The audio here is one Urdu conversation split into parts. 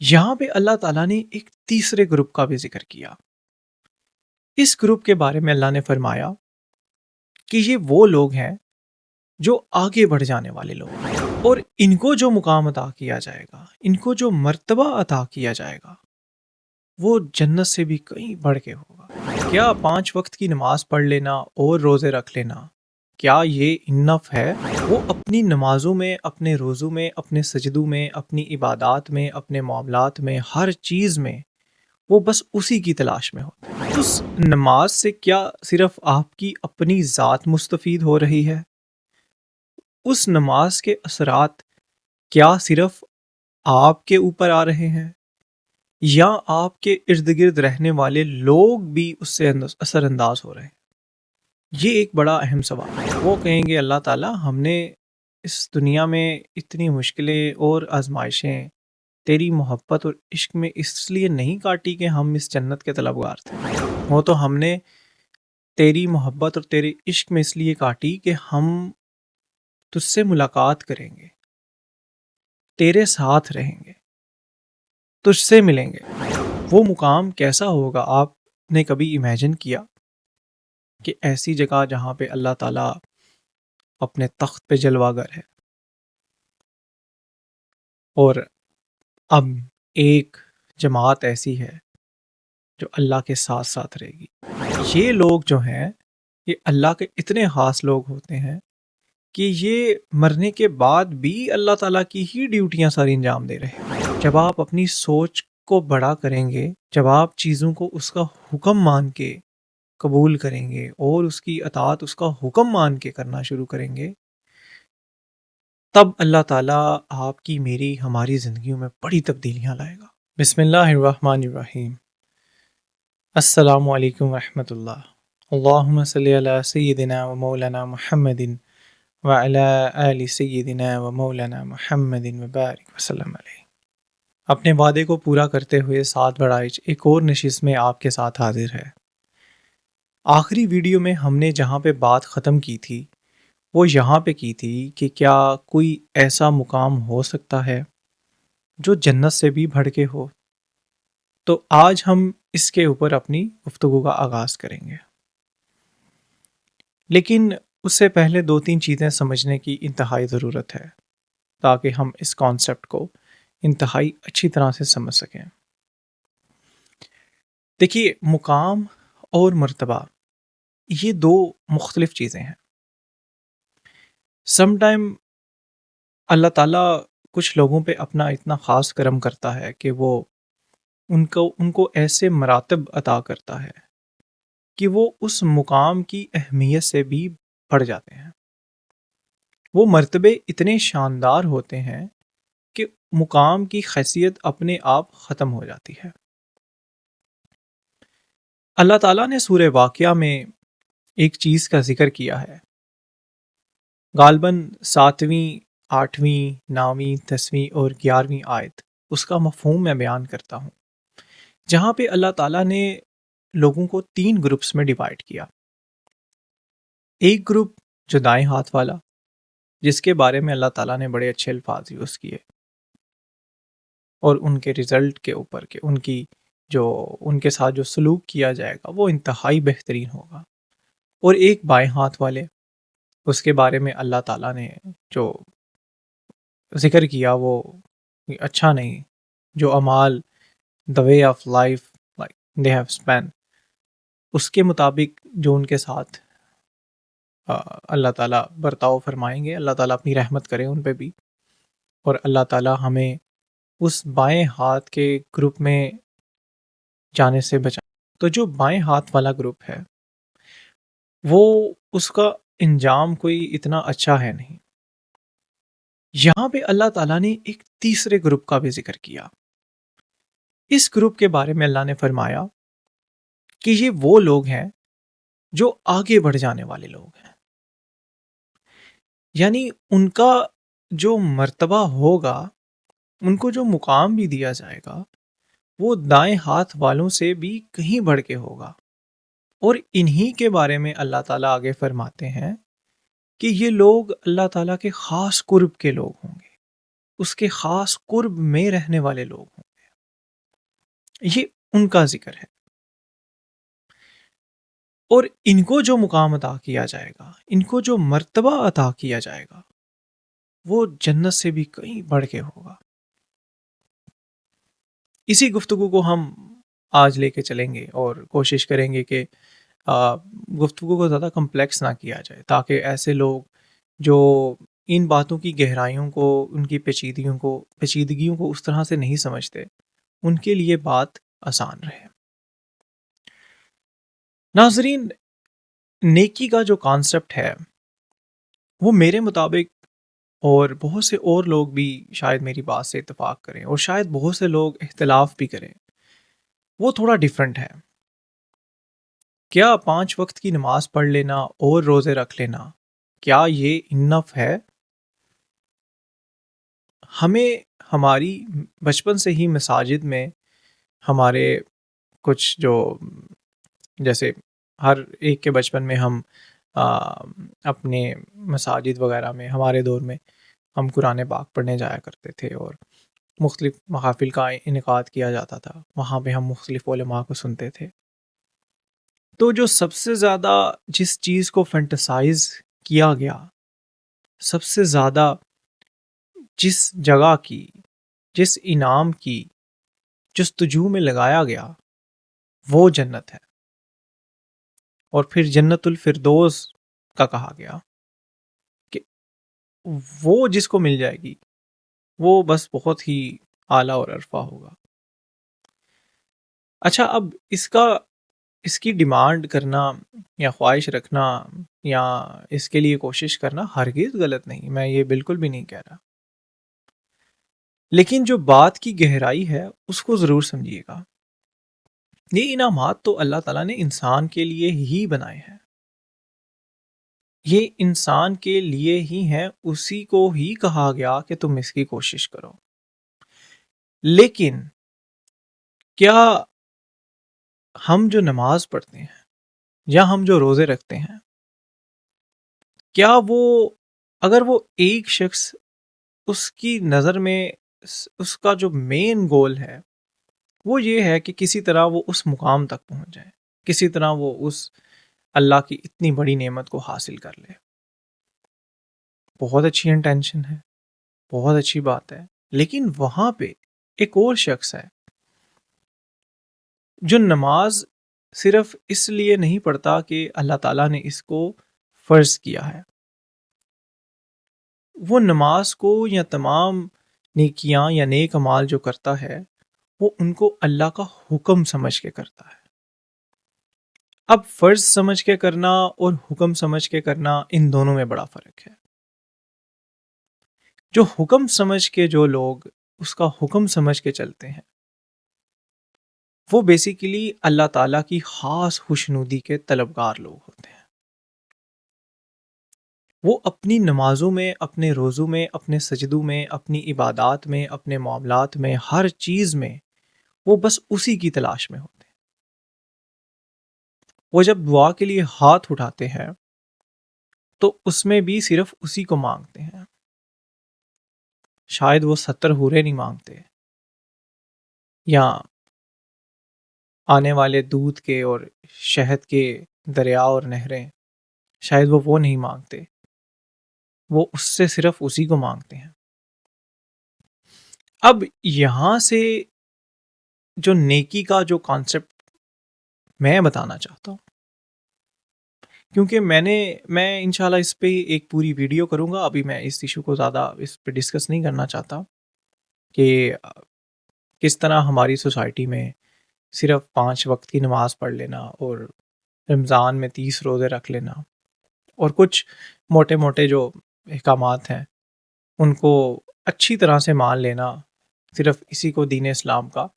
یہاں پہ اللہ تعالیٰ نے ایک تیسرے گروپ کا بھی ذکر کیا۔ اس گروپ کے بارے میں اللہ نے فرمایا کہ یہ وہ لوگ ہیں جو آگے بڑھ جانے والے لوگ ہیں، اور ان کو جو مقام عطا کیا جائے گا، ان کو جو مرتبہ عطا کیا جائے گا، وہ جنت سے بھی کہیں بڑھ کے ہوگا۔ کیا 5 وقت کی نماز پڑھ لینا اور روزے رکھ لینا، کیا یہ انف ہے؟ وہ اپنی نمازوں میں، اپنے روزوں میں، اپنے سجدوں میں، اپنی عبادات میں، اپنے معاملات میں، ہر چیز میں وہ بس اسی کی تلاش میں ہوتے ہیں۔ اس نماز سے کیا صرف آپ کی اپنی ذات مستفید ہو رہی ہے؟ اس نماز کے اثرات کیا صرف آپ کے اوپر آ رہے ہیں، یا آپ کے ارد گرد رہنے والے لوگ بھی اس سے اثر انداز ہو رہے ہیں؟ یہ ایک بڑا اہم سوال ہے۔ وہ کہیں گے اللہ تعالیٰ ہم نے اس دنیا میں اتنی مشکلیں اور آزمائشیں تیری محبت اور عشق میں اس لیے نہیں کاٹی کہ ہم اس جنت کے طلبگار تھے، وہ تو ہم نے تیری محبت اور تیرے عشق میں اس لیے کاٹی کہ ہم تجھ سے ملاقات کریں گے، تیرے ساتھ رہیں گے، تجھ سے ملیں گے۔ وہ مقام کیسا ہوگا؟ آپ نے کبھی امیجن کیا کہ ایسی جگہ جہاں پہ اللہ تعالیٰ اپنے تخت پہ جلوہ گر ہے، اور اب ایک جماعت ایسی ہے جو اللہ کے ساتھ ساتھ رہے گی؟ یہ لوگ جو ہیں، یہ اللہ کے اتنے خاص لوگ ہوتے ہیں کہ یہ مرنے کے بعد بھی اللہ تعالیٰ کی ہی ڈیوٹیاں ساری انجام دے رہے ہیں۔ جب آپ اپنی سوچ کو بڑا کریں گے، جب آپ چیزوں کو اس کا حکم مان کے قبول کریں گے اور اس کی اطاعت اس کا حکم مان کے کرنا شروع کریں گے، تب اللہ تعالیٰ آپ کی، میری، ہماری زندگیوں میں بڑی تبدیلیاں لائے گا۔ بسم اللہ الرحمن الرحیم۔ السلام علیکم ورحمۃ اللہ۔ اللہم صلی علی سیدنا و مولانا محمد وعلی آل سیدنا و مولانا محمد وبارک وسلم علیہ۔ اپنے وعدے کو پورا کرتے ہوئے 7 بڑائچ ایک اور نشست میں آپ کے ساتھ حاضر ہے۔ آخری ویڈیو میں ہم نے جہاں پہ بات ختم کی تھی وہ یہاں پہ کی تھی کہ کیا کوئی ایسا مقام ہو سکتا ہے جو جنت سے بھی بڑھ کے ہو؟ تو آج ہم اس کے اوپر اپنی گفتگو کا آغاز کریں گے، لیکن اس سے پہلے 2-3 چیزیں سمجھنے کی انتہائی ضرورت ہے تاکہ ہم اس کانسیپٹ کو انتہائی اچھی طرح سے سمجھ سکیں۔ دیکھیے، مقام اور مرتبہ یہ 2 مختلف چیزیں ہیں۔ سم ٹائم اللہ تعالیٰ کچھ لوگوں پہ اپنا اتنا خاص کرم کرتا ہے کہ وہ ان کو ایسے مراتب عطا کرتا ہے کہ وہ اس مقام کی اہمیت سے بھی بڑھ جاتے ہیں۔ وہ مرتبے اتنے شاندار ہوتے ہیں کہ مقام کی حیثیت اپنے آپ ختم ہو جاتی ہے۔ اللہ تعالیٰ نے سورہ واقعہ میں ایک چیز کا ذکر کیا ہے، غالباً 7ویں، 8ویں، 9ویں، 10ویں اور 11ویں آیت، اس کا مفہوم میں بیان کرتا ہوں، جہاں پہ اللہ تعالیٰ نے لوگوں کو 3 گروپس میں ڈیوائیڈ کیا۔ ایک گروپ جو دائیں ہاتھ والا، جس کے بارے میں اللہ تعالیٰ نے بڑے اچھے الفاظ یوز کیے، اور ان کے رزلٹ کے اوپر کہ ان کے ساتھ جو سلوک کیا جائے گا وہ انتہائی بہترین ہوگا۔ اور ایک بائیں ہاتھ والے، اس کے بارے میں اللہ تعالیٰ نے جو ذکر کیا وہ اچھا نہیں، جو اعمال the way of life like they have spent، اس کے مطابق جو ان کے ساتھ اللہ تعالیٰ برتاؤ فرمائیں گے، اللہ تعالیٰ اپنی رحمت کرے ان پہ بھی، اور اللہ تعالیٰ ہمیں اس بائیں ہاتھ کے گروپ میں جانے سے بچائیں۔ تو جو بائیں ہاتھ والا گروپ ہے وہ اس کا انجام کوئی اتنا اچھا ہے نہیں۔ یہاں پہ اللہ تعالیٰ نے ایک تیسرے گروپ کا بھی ذکر کیا۔ اس گروپ کے بارے میں اللہ نے فرمایا کہ یہ وہ لوگ ہیں جو آگے بڑھ جانے والے لوگ ہیں، یعنی ان کا جو مرتبہ ہوگا، ان کو جو مقام بھی دیا جائے گا، وہ دائیں ہاتھ والوں سے بھی کہیں بڑھ کے ہوگا۔ اور انہی کے بارے میں اللہ تعالیٰ آگے فرماتے ہیں کہ یہ لوگ اللہ تعالیٰ کے خاص قرب کے لوگ ہوں گے، اس کے خاص قرب میں رہنے والے لوگ ہوں گے۔ یہ ان کا ذکر ہے، اور ان کو جو مقام عطا کیا جائے گا، ان کو جو مرتبہ عطا کیا جائے گا، وہ جنت سے بھی کہیں بڑھ کے ہوگا۔ اسی گفتگو کو ہم آج لے کے چلیں گے اور کوشش کریں گے کہ گفتگو کو زیادہ کمپلیکس نہ کیا جائے، تاکہ ایسے لوگ جو ان باتوں کی گہرائیوں کو، ان کی پیچیدگیوں کو اس طرح سے نہیں سمجھتے، ان کے لیے بات آسان رہے۔ ناظرین، نیکی کا جو کانسیپٹ ہے وہ میرے مطابق، اور بہت سے اور لوگ بھی شاید میری بات سے اتفاق کریں، اور شاید بہت سے لوگ اختلاف بھی کریں، وہ تھوڑا ڈیفرنٹ ہے۔ کیا 5 وقت کی نماز پڑھ لینا اور روزے رکھ لینا، کیا یہ انف ہے؟ ہمیں ہماری بچپن سے ہی مساجد میں ہمارے کچھ جو، جیسے ہر ایک کے بچپن میں ہم اپنے مساجد وغیرہ میں، ہمارے دور میں ہم قرآن پاک پڑھنے جایا کرتے تھے، اور مختلف محافل کا انعقاد کیا جاتا تھا، وہاں پہ ہم مختلف علماء کو سنتے تھے۔ تو جو سب سے زیادہ جس چیز کو فینٹسائز کیا گیا، سب سے زیادہ جس جگہ کی، جس انعام کی جستجو میں لگایا گیا، وہ جنت ہے، اور پھر جنت الفردوس کا کہا گیا کہ وہ جس کو مل جائے گی وہ بس بہت ہی اعلیٰ اور عرفہ ہوگا۔ اچھا، اب اس کی ڈیمانڈ کرنا یا خواہش رکھنا یا اس کے لیے کوشش کرنا ہرگز غلط نہیں، میں یہ بالکل بھی نہیں کہہ رہا، لیکن جو بات کی گہرائی ہے اس کو ضرور سمجھیے گا۔ یہ انعامات تو اللہ تعالیٰ نے انسان کے لیے ہی بنائے ہیں، یہ انسان کے لیے ہی ہیں، اسی کو ہی کہا گیا کہ تم اس کی کوشش کرو۔ لیکن کیا ہم جو نماز پڑھتے ہیں یا ہم جو روزے رکھتے ہیں، کیا وہ، اگر وہ ایک شخص اس کی نظر میں اس کا جو مین گول ہے وہ یہ ہے کہ کسی طرح وہ اس مقام تک پہنچ جائے، کسی طرح وہ اس اللہ کی اتنی بڑی نعمت کو حاصل کر لے، بہت اچھی انٹینشن ہے، بہت اچھی بات ہے، لیکن وہاں پہ ایک اور شخص ہے جو نماز صرف اس لیے نہیں پڑھتا کہ اللہ تعالیٰ نے اس کو فرض کیا ہے، وہ نماز کو یا تمام نیکیاں یا نیک اعمال جو کرتا ہے وہ ان کو اللہ کا حکم سمجھ کے کرتا ہے۔ اب فرض سمجھ کے کرنا اور حکم سمجھ کے کرنا، ان دونوں میں بڑا فرق ہے۔ جو حکم سمجھ کے، جو لوگ اس کا حکم سمجھ کے چلتے ہیں، وہ بیسیکلی اللہ تعالیٰ کی خاص خوشنودی کے طلبگار لوگ ہوتے ہیں۔ وہ اپنی نمازوں میں، اپنے روزوں میں، اپنے سجدوں میں، اپنی عبادات میں، اپنے معاملات میں، ہر چیز میں وہ بس اسی کی تلاش میں ہوتے ہیں۔ وہ جب دعا کے لیے ہاتھ اٹھاتے ہیں تو اس میں بھی صرف اسی کو مانگتے ہیں، شاید وہ 70 حوریں نہیں مانگتے، یا آنے والے دودھ کے اور شہد کے دریا اور نہریں، شاید وہ نہیں مانگتے، وہ اس سے صرف اسی کو مانگتے ہیں۔ اب یہاں سے جو نیکی کا جو کانسیپٹ میں بتانا چاہتا ہوں، کیونکہ میں انشاءاللہ اس پہ ایک پوری ویڈیو کروں گا، ابھی میں اس ایشو کو زیادہ اس پہ ڈسکس نہیں کرنا چاہتا کہ کس طرح ہماری سوسائٹی میں صرف 5 وقت کی نماز پڑھ لینا اور رمضان میں 30 روزے رکھ لینا اور کچھ موٹے موٹے جو احکامات ہیں ان کو اچھی طرح سے مان لینا، صرف اسی کو دین اسلام کا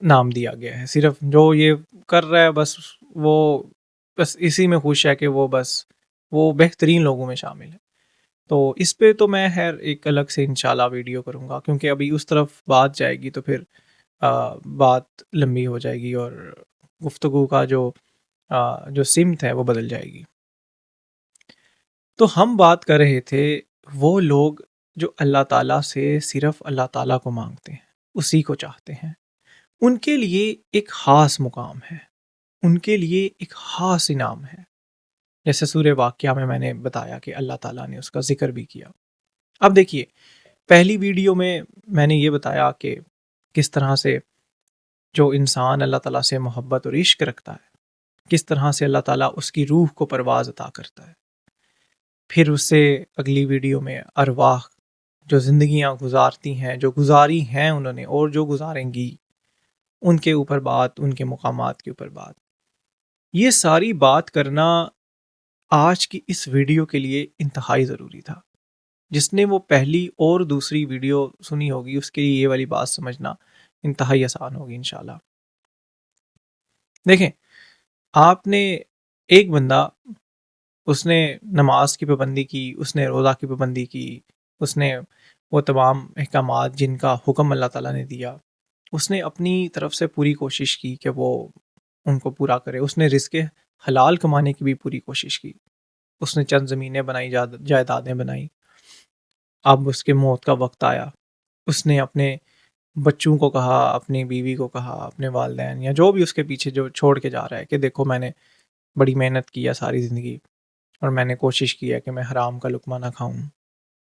نام دیا گیا ہے۔ صرف جو یہ کر رہا ہے وہ بس اسی میں خوش ہے کہ وہ بہترین لوگوں میں شامل ہے۔ تو اس پہ تو میں ایک الگ سے انشاءاللہ ویڈیو کروں گا، کیونکہ ابھی اس طرف بات جائے گی تو پھر بات لمبی ہو جائے گی اور گفتگو کا جو سمت ہے وہ بدل جائے گی۔ تو ہم بات کر رہے تھے وہ لوگ جو اللہ تعالیٰ سے صرف اللہ تعالیٰ کو مانگتے ہیں، اسی کو چاہتے ہیں، ان کے لیے ایک خاص مقام ہے، ان کے لیے ایک خاص انعام ہے، جیسے سورہ واقعہ میں نے بتایا کہ اللہ تعالیٰ نے اس کا ذکر بھی کیا۔ اب دیکھیے، پہلی ویڈیو میں نے یہ بتایا کہ کس طرح سے جو انسان اللہ تعالیٰ سے محبت اور عشق رکھتا ہے، کس طرح سے اللہ تعالیٰ اس کی روح کو پرواز عطا کرتا ہے۔ پھر اس سے اگلی ویڈیو میں ارواح جو زندگیاں گزارتی ہیں، جو گزاری ہیں انہوں نے اور جو گزاریں گی، ان کے اوپر بات، ان کے مقامات کے اوپر بات۔ یہ ساری بات کرنا آج کی اس ویڈیو کے لیے انتہائی ضروری تھا۔ جس نے وہ پہلی اور دوسری ویڈیو سنی ہوگی اس کے لیے یہ والی بات سمجھنا انتہائی آسان ہوگی انشاءاللہ۔ دیکھیں، آپ نے ایک بندہ، اس نے نماز کی پابندی کی، اس نے روزہ کی پابندی کی، اس نے وہ تمام احکامات جن کا حکم اللہ تعالیٰ نے دیا، اس نے اپنی طرف سے پوری کوشش کی کہ وہ ان کو پورا کرے۔ اس نے رزق حلال کمانے کی بھی پوری کوشش کی، اس نے چند زمینیں بنائی، جائیدادیں بنائی۔ اب اس کے موت کا وقت آیا، اس نے اپنے بچوں کو کہا، اپنی بیوی کو کہا، اپنے والدین یا جو بھی اس کے پیچھے جو چھوڑ کے جا رہا ہے کہ دیکھو میں نے بڑی محنت کی ہے ساری زندگی، اور میں نے کوشش کی ہے کہ میں حرام کا لقمہ نہ کھاؤں،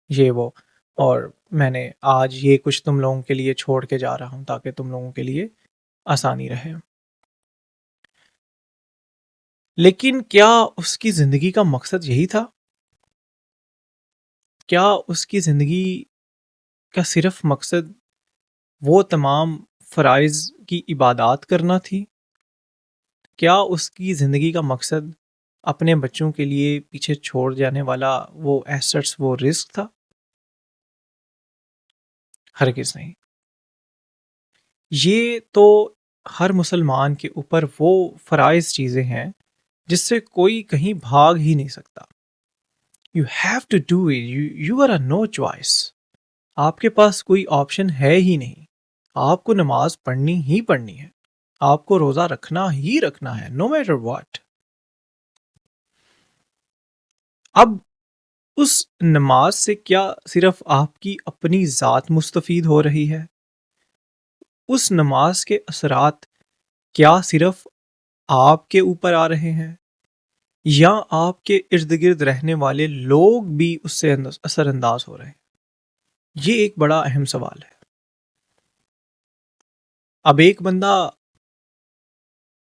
یہ وہ، اور میں نے آج یہ کچھ تم لوگوں کے لیے چھوڑ کے جا رہا ہوں تاکہ تم لوگوں کے لیے آسانی رہے۔ لیکن کیا اس کی زندگی کا مقصد یہی تھا؟ کیا اس کی زندگی کا صرف مقصد وہ تمام فرائض کی عبادات کرنا تھی؟ کیا اس کی زندگی کا مقصد اپنے بچوں کے لیے پیچھے چھوڑ جانے والا وہ ایسٹس، وہ رزق تھا؟ ہرگز نہیں۔ یہ تو ہر مسلمان کے اوپر وہ فرائض چیزیں ہیں جس سے کوئی کہیں بھاگ ہی نہیں سکتا۔ You have to do it. You are a no choice. آپ کے پاس کوئی آپشن ہے ہی نہیں۔ آپ کو نماز پڑھنی ہی پڑھنی ہے، آپ کو روزہ رکھنا ہی رکھنا ہے، no matter what۔ اب اس نماز سے کیا صرف آپ کی اپنی ذات مستفید ہو رہی ہے؟ اس نماز کے اثرات کیا صرف آپ کے اوپر آ رہے ہیں، یا آپ کے ارد گرد رہنے والے لوگ بھی اس سے اثر انداز ہو رہے ہیں؟ یہ ایک بڑا اہم سوال ہے۔ اب ایک بندہ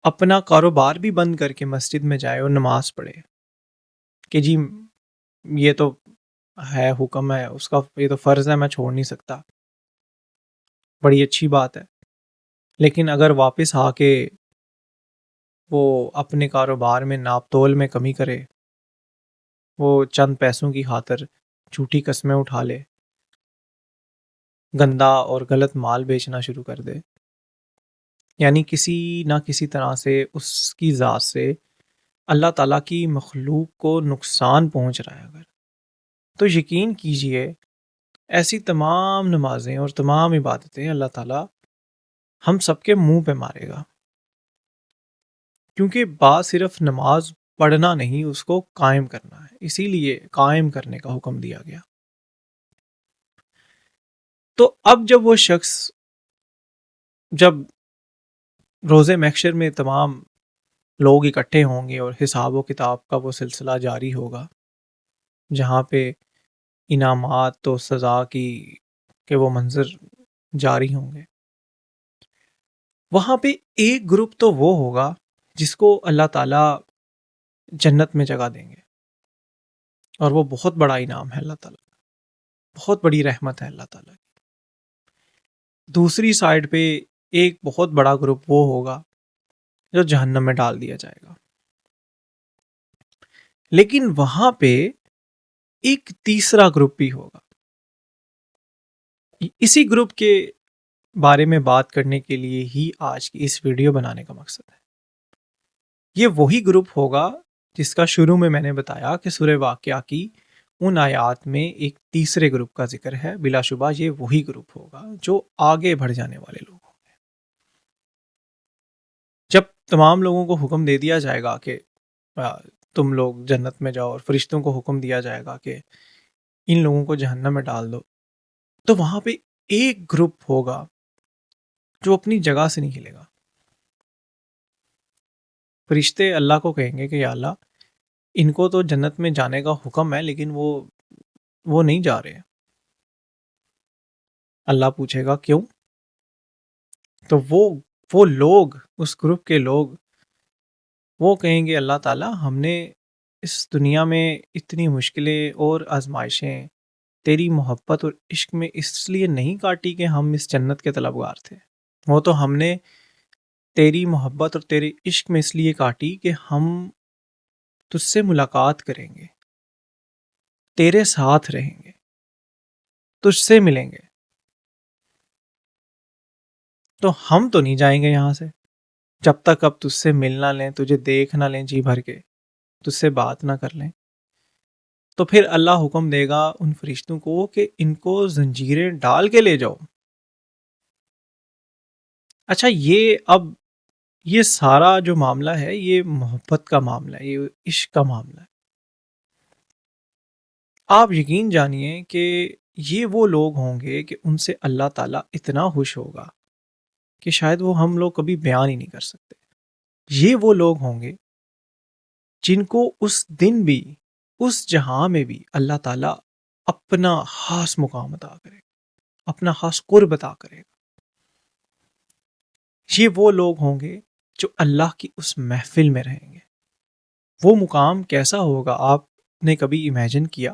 اپنا کاروبار بھی بند کر کے مسجد میں جائے اور نماز پڑھے کہ جی یہ تو ہے، حکم ہے اس کا، یہ تو فرض ہے، میں چھوڑ نہیں سکتا، بڑی اچھی بات ہے۔ لیکن اگر واپس آ کے وہ اپنے کاروبار میں ناپ تول میں کمی کرے، وہ چند پیسوں کی خاطر جھوٹی قسمیں اٹھا لے، گندا اور غلط مال بیچنا شروع کر دے، یعنی کسی نہ کسی طرح سے اس کی ذات سے اللہ تعالیٰ کی مخلوق کو نقصان پہنچ رہا ہے اگر، تو یقین کیجئے ایسی تمام نمازیں اور تمام عبادتیں اللہ تعالیٰ ہم سب کے منہ پہ مارے گا، کیونکہ بات صرف نماز پڑھنا نہیں، اس کو قائم کرنا ہے، اسی لیے قائم کرنے کا حکم دیا گیا۔ تو اب جب وہ شخص، جب روز محشر میں تمام لوگ اکٹھے ہوں گے اور حساب و کتاب کا وہ سلسلہ جاری ہوگا، جہاں پہ انعامات و سزا کی کہ وہ منظر جاری ہوں گے، وہاں پہ ایک گروپ تو وہ ہوگا جس کو اللہ تعالیٰ جنت میں جگہ دیں گے، اور وہ بہت بڑا انعام ہے اللہ تعالیٰ، بہت بڑی رحمت ہے اللہ تعالیٰ کی۔ دوسری سائڈ پہ ایک بہت بڑا گروپ وہ ہوگا جو جہنم میں ڈال دیا جائے گا۔ لیکن وہاں پہ ایک تیسرا گروپ بھی ہوگا۔ اسی گروپ کے بارے میں بات کرنے کے لیے ہی آج کی اس ویڈیو بنانے کا مقصد ہے۔ یہ وہی گروپ ہوگا جس کا شروع میں نے بتایا کہ سورہ واقعہ کی ان آیات میں ایک تیسرے گروپ کا ذکر ہے۔ بلا شبہ یہ وہی گروپ ہوگا جو آگے بڑھ جانے والے لوگ ہوں گے۔ جب تمام لوگوں کو حکم دے دیا جائے گا کہ تم لوگ جنت میں جاؤ، اور فرشتوں کو حکم دیا جائے گا کہ ان لوگوں کو جہنم میں ڈال دو، تو وہاں پہ ایک گروپ ہوگا جو اپنی جگہ سے نہیں ہلے گا۔ فرشتے اللہ کو کہیں گے کہ یا اللہ ان کو تو جنت میں جانے کا حکم ہے لیکن وہ نہیں جا رہے۔ اللہ پوچھے گا کیوں؟ تو وہ لوگ، اس گروپ کے لوگ، وہ کہیں گے اللہ تعالیٰ ہم نے اس دنیا میں اتنی مشکلیں اور آزمائشیں تیری محبت اور عشق میں اس لیے نہیں کاٹی کہ ہم اس جنت کے طلبگار تھے، وہ تو ہم نے تیری محبت اور تیرے عشق میں اس لیے کاٹی کہ ہم تجھ سے ملاقات کریں گے، تیرے ساتھ رہیں گے، تجھ سے ملیں گے، تو ہم تو نہیں جائیں گے یہاں سے جب تک اب تجھ سے مل نہ لیں، تجھے دیکھ نہ لیں جی بھر کے، تجھ سے بات نہ کر لیں۔ تو پھر اللہ حکم دے گا ان فرشتوں کو کہ ان کو زنجیریں ڈال کے لے جاؤ۔ اچھا، یہ سارا جو معاملہ ہے یہ محبت کا معاملہ ہے، یہ عشق کا معاملہ ہے۔ آپ یقین جانیے کہ یہ وہ لوگ ہوں گے کہ ان سے اللہ تعالیٰ اتنا خوش ہوگا کہ شاید وہ ہم لوگ کبھی بیان ہی نہیں کر سکتے۔ یہ وہ لوگ ہوں گے جن کو اس دن بھی، اس جہاں میں بھی اللہ تعالیٰ اپنا خاص مقام عطا کرے گا، اپنا خاص قرب عطا کرے گا۔ یہ وہ لوگ ہوں گے جو اللہ کی اس محفل میں رہیں گے۔ وہ مقام کیسا ہوگا؟ آپ نے کبھی امیجن کیا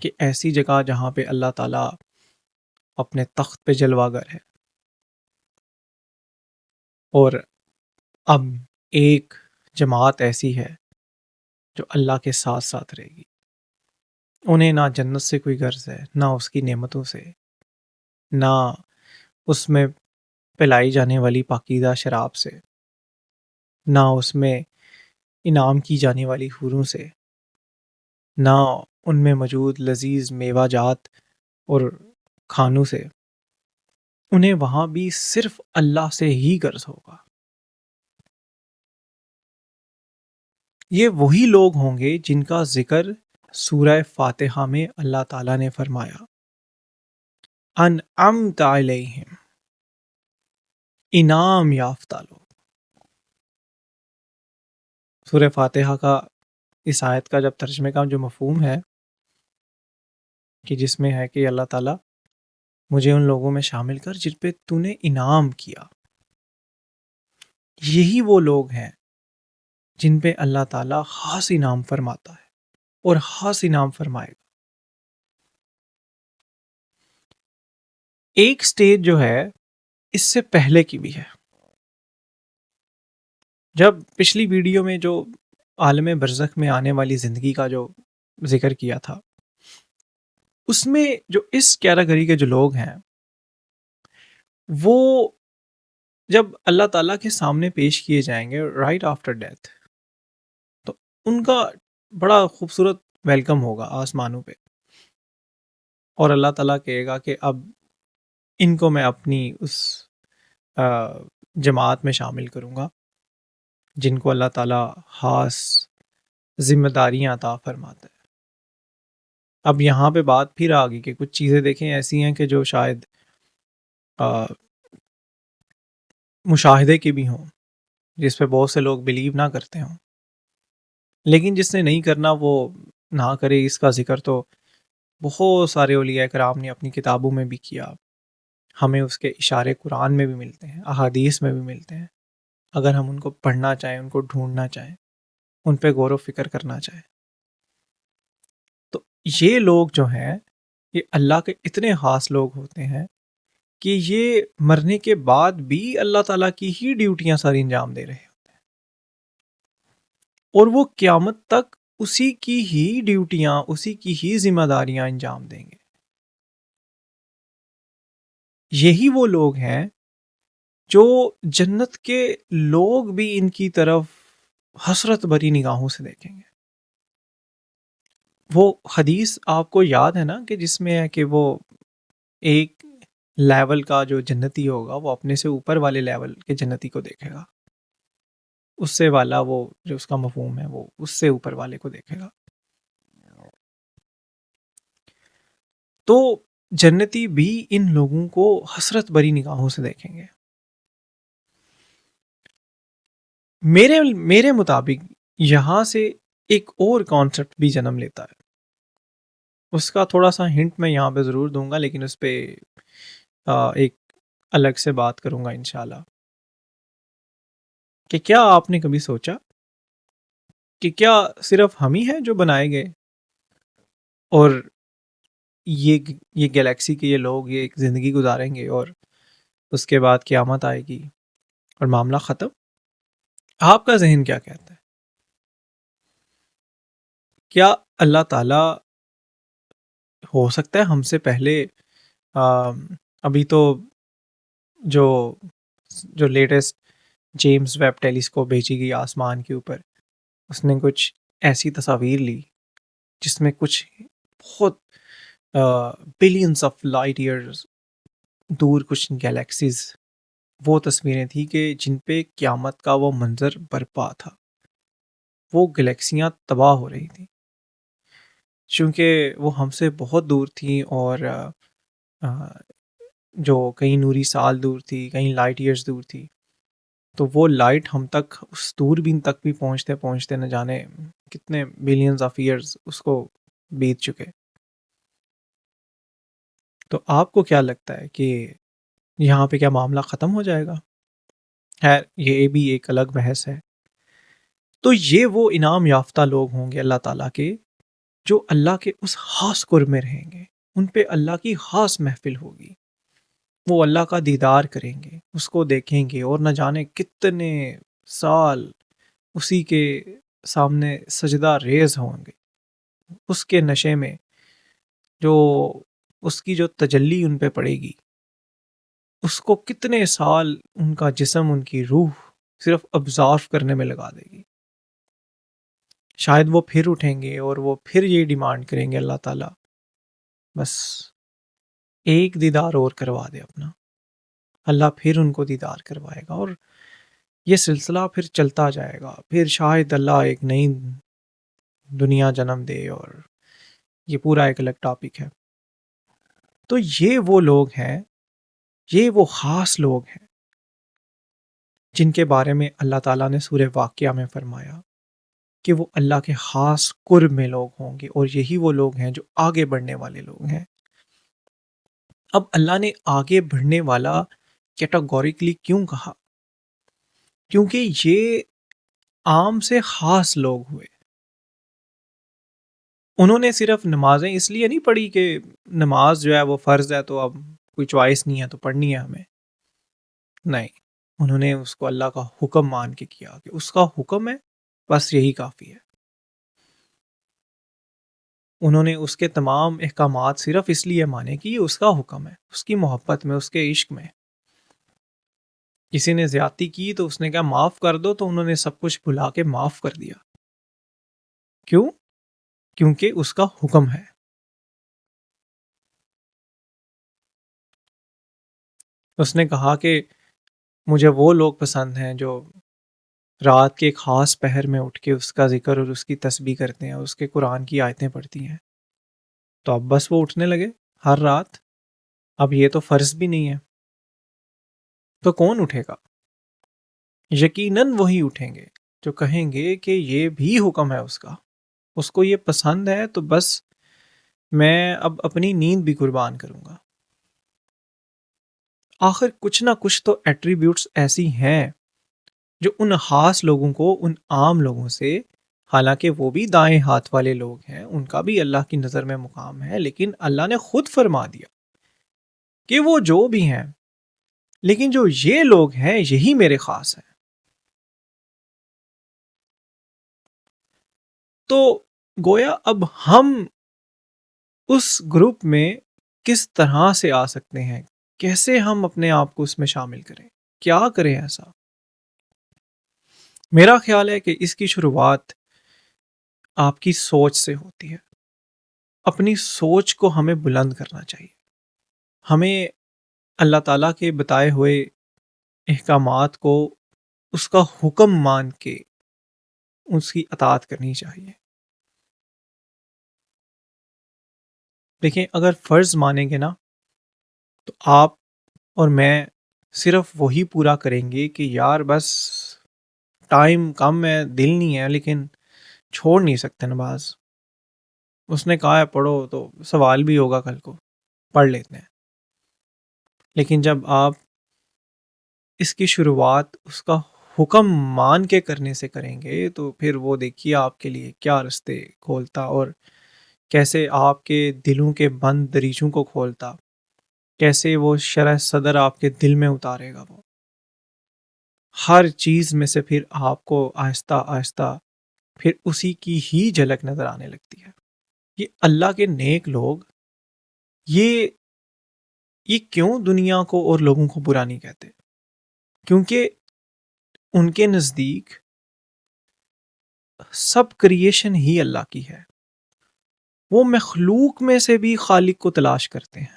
کہ ایسی جگہ جہاں پہ اللہ تعالیٰ اپنے تخت پہ جلوہ گر ہے، اور اب ایک جماعت ایسی ہے جو اللہ کے ساتھ ساتھ رہے گی، انہیں نہ جنت سے کوئی غرض ہے، نہ اس کی نعمتوں سے، نہ اس میں پلائی جانے والی پاکیزہ شراب سے، نہ اس میں انعام کی جانے والی حوروں سے، نہ ان میں موجود لذیذ میوہ جات اور کھانوں سے۔ انہیں وہاں بھی صرف اللہ سے ہی غرض ہوگا۔ یہ وہی لوگ ہوں گے جن کا ذکر سورہ فاتحہ میں اللہ تعالیٰ نے فرمایا انعمت علیہم، انعام یافتہ لوگ۔ سورہ فاتحہ کا اس آیت کا جب ترجمے کا جو مفہوم ہے کہ جس میں ہے کہ اللہ تعالیٰ مجھے ان لوگوں میں شامل کر جن پہ تو نے انعام کیا، یہی وہ لوگ ہیں جن پہ اللہ تعالیٰ خاص انعام فرماتا ہے اور خاص انعام فرمائے گا۔ ایک سٹیج جو ہے اس سے پہلے کی بھی ہے۔ جب پچھلی ویڈیو میں جو عالم برزخ میں آنے والی زندگی کا جو ذکر کیا تھا، اس میں جو اس کیٹیگری کے جو لوگ ہیں وہ جب اللہ تعالیٰ کے سامنے پیش کیے جائیں گے رائٹ آفٹر ڈیتھ، تو ان کا بڑا خوبصورت ویلکم ہوگا آسمانوں پہ، اور اللہ تعالیٰ کہے گا کہ اب ان کو میں اپنی اس جماعت میں شامل کروں گا جن کو اللہ تعالیٰ خاص ذمہ داریاں عطا فرماتا ہے۔ اب یہاں پہ بات پھر آ گئی کہ کچھ چیزیں دیکھیں ایسی ہیں کہ جو شاید مشاہدے کی بھی ہوں، جس پہ بہت سے لوگ بلیو نہ کرتے ہوں، لیکن جس نے نہیں کرنا وہ نہ کرے۔ اس کا ذکر تو بہت سارے اولیاء کرام نے اپنی کتابوں میں بھی کیا، ہمیں اس کے اشارے قرآن میں بھی ملتے ہیں، احادیث میں بھی ملتے ہیں، اگر ہم ان کو پڑھنا چاہیں، ان کو ڈھونڈنا چاہیں، ان پہ غور و فکر کرنا چاہیں۔ تو یہ لوگ جو ہیں یہ اللہ کے اتنے خاص لوگ ہوتے ہیں کہ یہ مرنے کے بعد بھی اللہ تعالیٰ کی ہی ڈیوٹیاں ساری انجام دے رہے ہوتے ہیں، اور وہ قیامت تک اسی کی ہی ڈیوٹیاں، اسی کی ہی ذمہ داریاں انجام دیں گے۔ یہی وہ لوگ ہیں جو جنت کے لوگ بھی ان کی طرف حسرت بھری نگاہوں سے دیکھیں گے۔ وہ حدیث آپ کو یاد ہے نا کہ جس میں ہے کہ وہ ایک لیول کا جو جنتی ہوگا وہ اپنے سے اوپر والے لیول کے جنتی کو دیکھے گا، اس سے والا وہ جو اس کا مفہوم ہے وہ اس سے اوپر والے کو دیکھے گا۔ تو جنتی بھی ان لوگوں کو حسرت بری نگاہوں سے دیکھیں گے۔ میرے مطابق یہاں سے ایک اور کانسیپٹ بھی جنم لیتا ہے، اس کا تھوڑا سا ہنٹ میں یہاں پہ ضرور دوں گا، لیکن اس پہ ایک الگ سے بات کروں گا انشاءاللہ، کہ کیا آپ نے کبھی سوچا کہ کیا صرف ہم ہی ہیں جو بنائے گئے، اور یہ گیلیکسی کے یہ لوگ یہ ایک زندگی گزاریں گے اور اس کے بعد قیامت آئے گی اور معاملہ ختم؟ آپ کا ذہن کیا کہتا ہے؟ کیا اللہ تعالی ہو سکتا ہے ہم سے پہلے ابھی تو جو لیٹسٹ جیمز ویب ٹیلیسکوپ بھیجی گئی آسمان کے اوپر، اس نے کچھ ایسی تصاویر لی جس میں کچھ بہت بلینس آف لائٹ ایئرز دور کچھ گیلیکسیز، وہ تصویریں تھیں کہ جن پہ قیامت کا وہ منظر برپا تھا، وہ گلیکسیاں تباہ ہو رہی تھیں چونکہ وہ ہم سے بہت دور تھیں، اور جو کئی نوری سال دور تھی، کئی لائٹ ایئرز دور تھی، تو وہ لائٹ ہم تک اس دوربین تک بھی پہنچتے پہنچتے نہ جانے کتنے بلینز آف ایئرز اس کو بیت چکے۔ تو آپ کو کیا لگتا ہے کہ یہاں پہ کیا معاملہ ختم ہو جائے گا؟ خیر یہ بھی ایک الگ بحث ہے۔ تو یہ وہ انعام یافتہ لوگ ہوں گے اللہ تعالیٰ کے، جو اللہ کے اس خاص قرب میں رہیں گے، ان پہ اللہ کی خاص محفل ہوگی، وہ اللہ کا دیدار کریں گے، اس کو دیکھیں گے، اور نہ جانے کتنے سال اسی کے سامنے سجدہ ریز ہوں گے، اس کے نشے میں، جو اس کی جو تجلی ان پہ پڑے گی، اس کو کتنے سال ان کا جسم، ان کی روح صرف ابزارو کرنے میں لگا دے گی۔ شاید وہ پھر اٹھیں گے اور وہ پھر یہ ڈیمانڈ کریں گے اللہ تعالیٰ بس ایک دیدار اور کروا دے اپنا۔ اللہ پھر ان کو دیدار کروائے گا، اور یہ سلسلہ پھر چلتا جائے گا، پھر شاید اللہ ایک نئی دنیا جنم دے، اور یہ پورا ایک الگ ٹاپک ہے۔ تو یہ وہ لوگ ہیں، یہ وہ خاص لوگ ہیں جن کے بارے میں اللہ تعالیٰ نے سورہ واقعہ میں فرمایا کہ وہ اللہ کے خاص قرب میں لوگ ہوں گے، اور یہی وہ لوگ ہیں جو آگے بڑھنے والے لوگ ہیں۔ اب اللہ نے آگے بڑھنے والا کیٹاگوریکلی کیوں کہا؟ کیونکہ یہ عام سے خاص لوگ ہوئے۔ انہوں نے صرف نمازیں اس لیے نہیں پڑھی کہ نماز جو ہے وہ فرض ہے، تو اب کوئی چوائس نہیں ہے تو پڑھنی ہے ہمیں، نہیں، انہوں نے اس کو اللہ کا حکم مان کے کیا کہ اس کا حکم ہے، بس یہی کافی ہے۔ انہوں نے اس کے تمام احکامات صرف اس لیے مانے کہ یہ اس کا حکم ہے، اس کی محبت میں، اس کے عشق میں۔ کسی نے زیادتی کی تو اس نے کہا معاف کر دو، تو انہوں نے سب کچھ بھلا کے معاف کر دیا۔ کیوں؟ کیونکہ اس کا حکم ہے۔ اس نے کہا کہ مجھے وہ لوگ پسند ہیں جو رات کے خاص پہر میں اٹھ کے اس کا ذکر اور اس کی تسبیح کرتے ہیں، اس کے قرآن کی آیتیں پڑھتی ہیں۔ تو اب بس وہ اٹھنے لگے ہر رات، اب یہ تو فرض بھی نہیں ہے، تو کون اٹھے گا؟ یقیناً وہی اٹھیں گے جو کہیں گے کہ یہ بھی حکم ہے اس کو یہ پسند ہے، تو بس میں اب اپنی نیند بھی قربان کروں گا۔ آخر کچھ نہ کچھ تو ایٹریبیوٹس ایسی ہیں جو ان خاص لوگوں کو ان عام لوگوں سے، حالانکہ وہ بھی دائیں ہاتھ والے لوگ ہیں، ان کا بھی اللہ کی نظر میں مقام ہے، لیکن اللہ نے خود فرما دیا کہ وہ جو بھی ہیں، لیکن جو یہ لوگ ہیں یہی میرے خاص ہیں۔ تو گویا اب ہم اس گروپ میں کس طرح سے آ سکتے ہیں؟ کیسے ہم اپنے آپ کو اس میں شامل کریں؟ کیا کریں ایسا؟ میرا خیال ہے کہ اس کی شروعات آپ کی سوچ سے ہوتی ہے۔ اپنی سوچ کو ہمیں بلند کرنا چاہیے، ہمیں اللہ تعالیٰ کے بتائے ہوئے احکامات کو اس کا حکم مان کے اس کی اطاعت کرنی چاہیے۔ دیکھیں اگر فرض مانیں گے نا تو آپ اور میں صرف وہی پورا کریں گے کہ یار بس ٹائم کم ہے، دل نہیں ہے، لیکن چھوڑ نہیں سکتے نماز. اس نے کہا ہے پڑھو تو سوال بھی ہوگا کل کو، پڑھ لیتے ہیں. لیکن جب آپ اس کی شروعات اس کا حکم مان کے کرنے سے کریں گے تو پھر وہ دیکھیے آپ کے لیے کیا رستے کھولتا، اور کیسے آپ کے دلوں کے بند دریچوں کو کھولتا، کیسے وہ شرح صدر آپ کے دل میں اتارے گا. وہ ہر چیز میں سے پھر آپ کو آہستہ آہستہ پھر اسی کی ہی جھلک نظر آنے لگتی ہے. یہ اللہ کے نیک لوگ یہ یہ کیوں دنیا کو اور لوگوں کو برا نہیں کہتے؟ کیونکہ ان کے نزدیک سب کریشن ہی اللہ کی ہے. وہ مخلوق میں سے بھی خالق کو تلاش کرتے ہیں.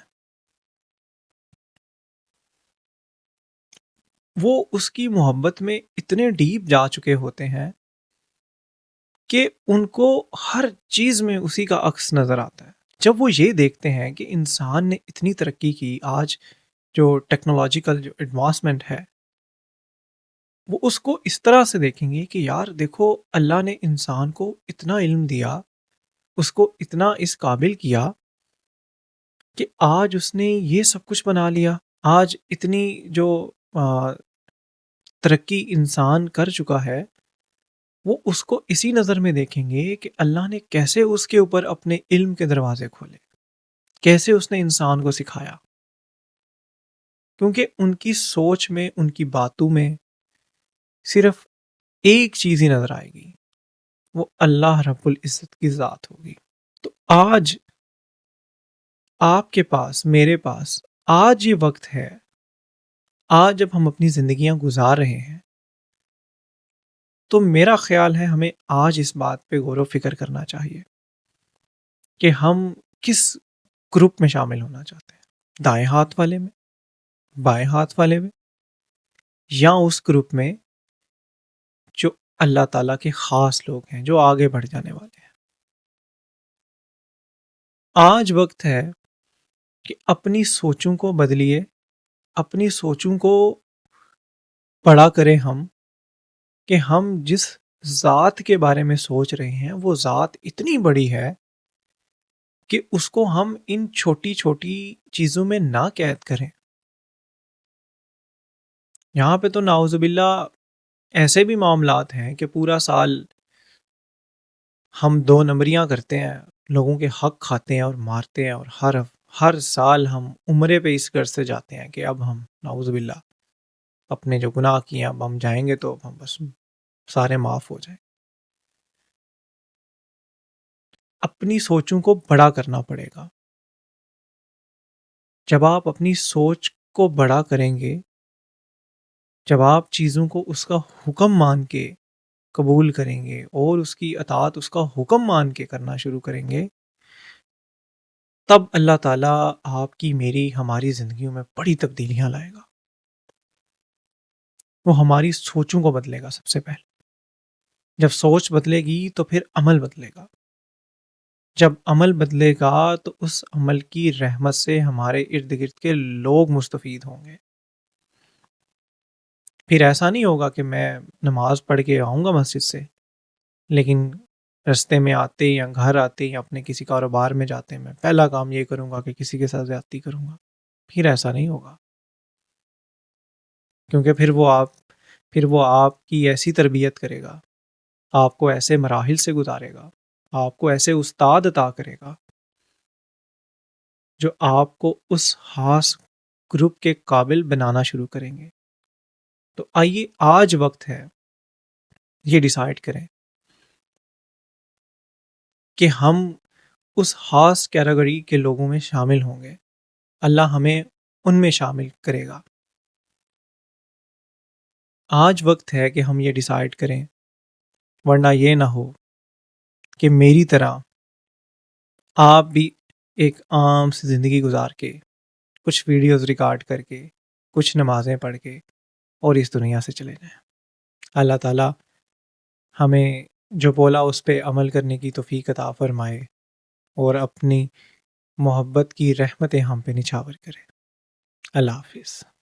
وہ اس کی محبت میں اتنے ڈیپ جا چکے ہوتے ہیں کہ ان کو ہر چیز میں اسی کا عکس نظر آتا ہے. جب وہ یہ دیکھتے ہیں کہ انسان نے اتنی ترقی کی، آج جو ٹیکنالوجیکل جو ایڈوانسمنٹ ہے، وہ اس کو اس طرح سے دیکھیں گے کہ یار دیکھو اللہ نے انسان کو اتنا علم دیا، اس کو اتنا اس قابل کیا کہ آج اس نے یہ سب کچھ بنا لیا. آج اتنی جو ترقی انسان کر چکا ہے، وہ اس کو اسی نظر میں دیکھیں گے کہ اللہ نے کیسے اس کے اوپر اپنے علم کے دروازے کھولے، کیسے اس نے انسان کو سکھایا. کیونکہ ان کی سوچ میں، ان کی باتوں میں صرف ایک چیز ہی نظر آئے گی، وہ اللہ رب العزت کی ذات ہوگی. تو آج آپ کے پاس، میرے پاس آج یہ وقت ہے، آج جب ہم اپنی زندگیاں گزار رہے ہیں، تو میرا خیال ہے ہمیں آج اس بات پہ غور و فکر کرنا چاہیے کہ ہم کس گروپ میں شامل ہونا چاہتے ہیں. دائیں ہاتھ والے میں، بائیں ہاتھ والے میں، یا اس گروپ میں جو اللہ تعالیٰ کے خاص لوگ ہیں، جو آگے بڑھ جانے والے ہیں. آج وقت ہے کہ اپنی سوچوں کو بدلیے، اپنی سوچوں کو بڑا کریں ہم، کہ ہم جس ذات کے بارے میں سوچ رہے ہیں وہ ذات اتنی بڑی ہے کہ اس کو ہم ان چھوٹی چھوٹی چیزوں میں نہ قید کریں. یہاں پہ تو نعوذ باللہ ایسے بھی معاملات ہیں کہ پورا سال ہم 2 نمبریاں کرتے ہیں، لوگوں کے حق کھاتے ہیں اور مارتے ہیں، اور ہر سال ہم عمرے پہ اس غرض سے جاتے ہیں کہ اب ہم نعوذ باللہ اپنے جو گناہ کیے اب ہم جائیں گے تو ہم بس سارے معاف ہو جائیں. اپنی سوچوں کو بڑا کرنا پڑے گا. جب آپ اپنی سوچ کو بڑا کریں گے، جب آپ چیزوں کو اس کا حکم مان کے قبول کریں گے اور اس کی اطاعت اس کا حکم مان کے کرنا شروع کریں گے، تب اللہ تعالیٰ آپ کی، میری، ہماری زندگیوں میں بڑی تبدیلیاں لائے گا. وہ ہماری سوچوں کو بدلے گا. سب سے پہلے جب سوچ بدلے گی تو پھر عمل بدلے گا. جب عمل بدلے گا تو اس عمل کی رحمت سے ہمارے ارد گرد کے لوگ مستفید ہوں گے. پھر ایسا نہیں ہوگا کہ میں نماز پڑھ کے آؤں گا مسجد سے، لیکن رستے میں آتے یا گھر آتے یا اپنے کسی کاروبار میں جاتے میں پہلا کام یہ کروں گا کہ کسی کے ساتھ زیادتی کروں گا. پھر ایسا نہیں ہوگا، کیونکہ پھر وہ آپ کی ایسی تربیت کرے گا، آپ کو ایسے مراحل سے گزارے گا، آپ کو ایسے استاد عطا کرے گا جو آپ کو اس خاص گروپ کے قابل بنانا شروع کریں گے. تو آئیے آج وقت ہے یہ ڈیسائیڈ کریں کہ ہم اس خاص کیٹیگری کے لوگوں میں شامل ہوں گے. اللہ ہمیں ان میں شامل کرے گا. آج وقت ہے کہ ہم یہ ڈیسائیڈ کریں، ورنہ یہ نہ ہو کہ میری طرح آپ بھی ایک عام سی زندگی گزار کے، کچھ ویڈیوز ریکارڈ کر کے، کچھ نمازیں پڑھ کے اور اس دنیا سے چلے جائیں. اللہ تعالیٰ ہمیں جو بولا اس پہ عمل کرنے کی توفیق عطا فرمائے اور اپنی محبت کی رحمتیں ہم پہ نچھاور کرے. اللہ حافظ۔